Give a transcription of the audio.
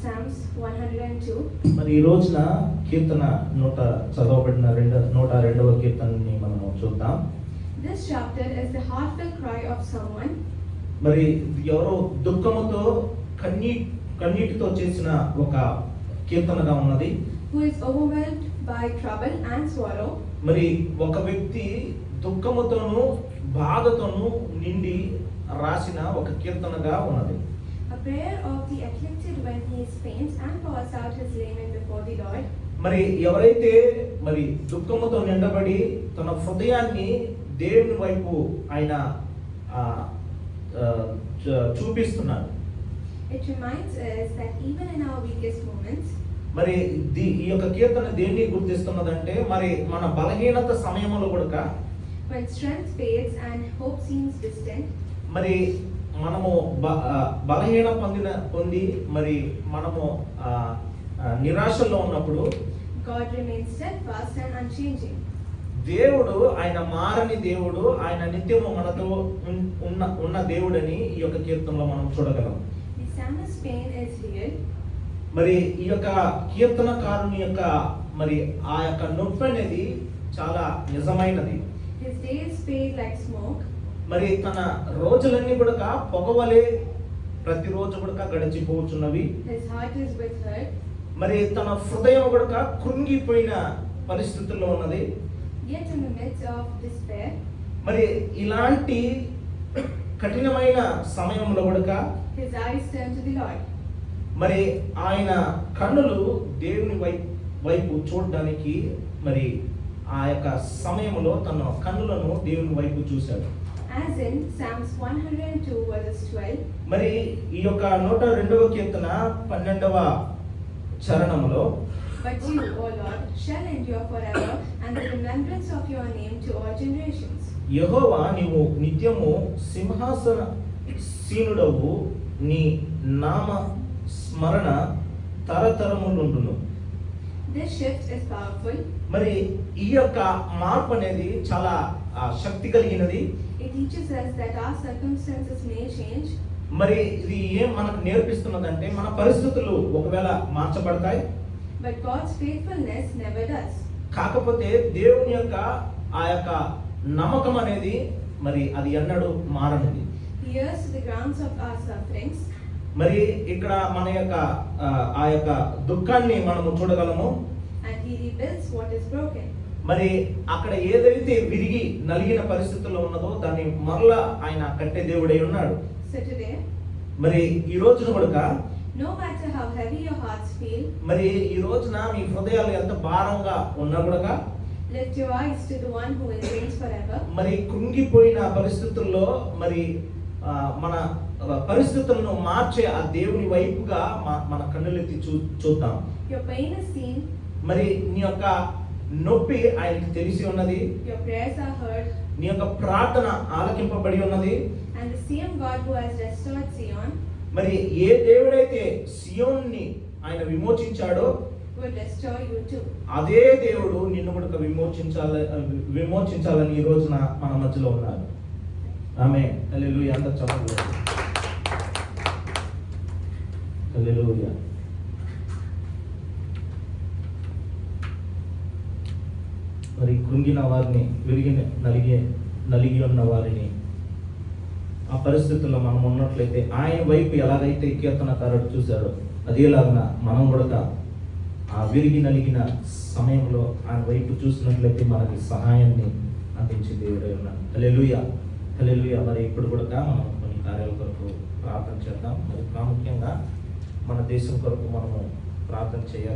Psalms 102. మరి ఈ రోజున కీర్తన చదవబడిన 102వ కీర్తనని మనం చూద్దాం. This chapter is the heartfelt cry of someone మరి ఎవరో దుఃఖముతో కన్నీటితో చేసిన ఒక కీర్తనగా ఉన్నది. who is overwhelmed by trouble and sorrow. మరి ఒక వ్యక్తి దుఃఖముతోను బాధతోను నిండి రాసిన ఒక కీర్తనగా ఉన్నది. A prayer of the afflicted when he faints and pours out his lament before the Lord. మరి ఎవరైతే మరి దుఃఖముతో నిండబడి తన హృదయాన్ని దేవుని వైపు ఆయన చూపిస్తున్నారు. It reminds us that even in our weakest moments, మరి ఈ యొక్క కీర్తన దేన్ని గుర్తిస్తున్నదంటే మరి మన బలహీనత సమయంలో కూడా when strength fades and hope seems distant, మరి మనము బలహీన పొంది మరి మనము నిరాశలో ఉన్నప్పుడు God remains steadfast and unchanging. దేవుడు ఆయన మారని దేవుడు, ఆయన నిత్యము మనతో ఉన్న దేవుడని ఈ యొక్క కీర్తనలో మనం చూడగలం. The psalmist's pain is real. మరి ఈ యొక్క కీర్తనకారుని యొక్క మరి ఆ యొక్క నొప్పి అనేది చాలా నిజమైనది. His days fade like smoke. మరి తన రోజులన్నీ కూడా పొగవలే ప్రతిరోజు కూడా గడిచిపోతున్నవి. His heart is with hurt. మరి తన హృదయం కూడా కృంగిపోయిన పరిస్థితుల్లో ఉన్నది. Yet in the midst of despair, మరి ఇలాంటి కఠినమైన సమయంలో కూడా his eyes turn to the Lord. మరి ఆయన కన్నులు దేవుని వైపు చూడడానికి మరి ఆ యొక్క సమయంలో తన కన్నులను దేవుని వైపు చూశాడు. As in Psalms 102 verses 12. మరి ఈ యొక్క 102వ కీర్తన 12వ చరణంలో But you, O Lord, shall endure forever, and the remembrance of your name to all generations. యెహోవా నీవు నిత్యము సింహాసన సీనుడవు, నీ నామ స్మరణ తరతరములుండును. This shift is powerful. మరి ఈ యొక్క మార్పు అనేది చాలా శక్తి కలిగినది. It teaches us that our circumstances may change. మరి ఇది ఏం మనకు నేర్పిస్తున్నదంటే మన పరిస్థితులు ఒకవేళ మార్చబడతాయి, but God's faithfulness never does. కాకపోతే దేవుని యొక్క ఆ యొక్క నమ్మకం అనేది మరి అది ఎన్నడూ మారనిది. He hears to the grounds of our sufferings. మరి ఇక్కడ మన యొక్క ఆ యొక్క దుఃఖాన్ని మనము చూడగలము. And he rebuilds what is broken. మరి అక్కడ ఏదైతే విరిగి నలిగిన పరిస్థితుల్లో ఉన్నదో దాన్ని మరలా ఆయన కట్టే దేవుడై ఉన్నాడు. So today, మరి ఈ రోజున కూడా no matter how heavy your hearts feel, మరి ఈ రోజున మీ హృదయాలు ఎంత భారంగా ఉన్నా కూడా lift your eyes to the one who reigns forever. మరి కృంగిపోయిన పరిస్థితుల్లో మరి మన పరిస్థితులను మార్చే ఆ దేవుని వైపుగా మన కన్నులెత్తి చూద్దాం. Your pain is seen. మరి నీ యొక్క నొప్పి ఆయనకి తెలిసి ఉన్నది. Your prayers are heard. నీ యొక్క ప్రార్థన ఆలకింపబడి ఉన్నది. And the same God who has restored Zion, మరి ఏ దేవుడైతే సియోన్ని ఆయన విమోచించాడో will restore you too. అదే దేవుడు నిన్ను కూడా విమోచించాలని ఈ రోజున మన మధ్యలో ఉన్నారు. ఆమేన్. హల్లెలూయా. అంత చప్పట్లు. హల్లెలూయా. మరి కృంగిన వారిని, నలిగి ఉన్న వారిని ఆ పరిస్థితుల్లో మనం ఉన్నట్లయితే ఆయన వైపు ఎలాగైతే కీర్తనకారుడు చూశాడో అదేలాగా మనం కూడా ఆ విరిగి నలిగిన సమయంలో ఆయన వైపు చూసినట్లయితే మనకి సహాయాన్ని అందించే దేవుడై ఉన్నాడు. హల్లెలూయా. హల్లెలూయా. మరి ఇప్పుడు కూడా మనం కొన్ని కార్యాల కొరకు ప్రార్థన చేద్దాం. మరి ప్రాముఖ్యంగా మన దేశం కొరకు మనము ప్రార్థన చేయాలి.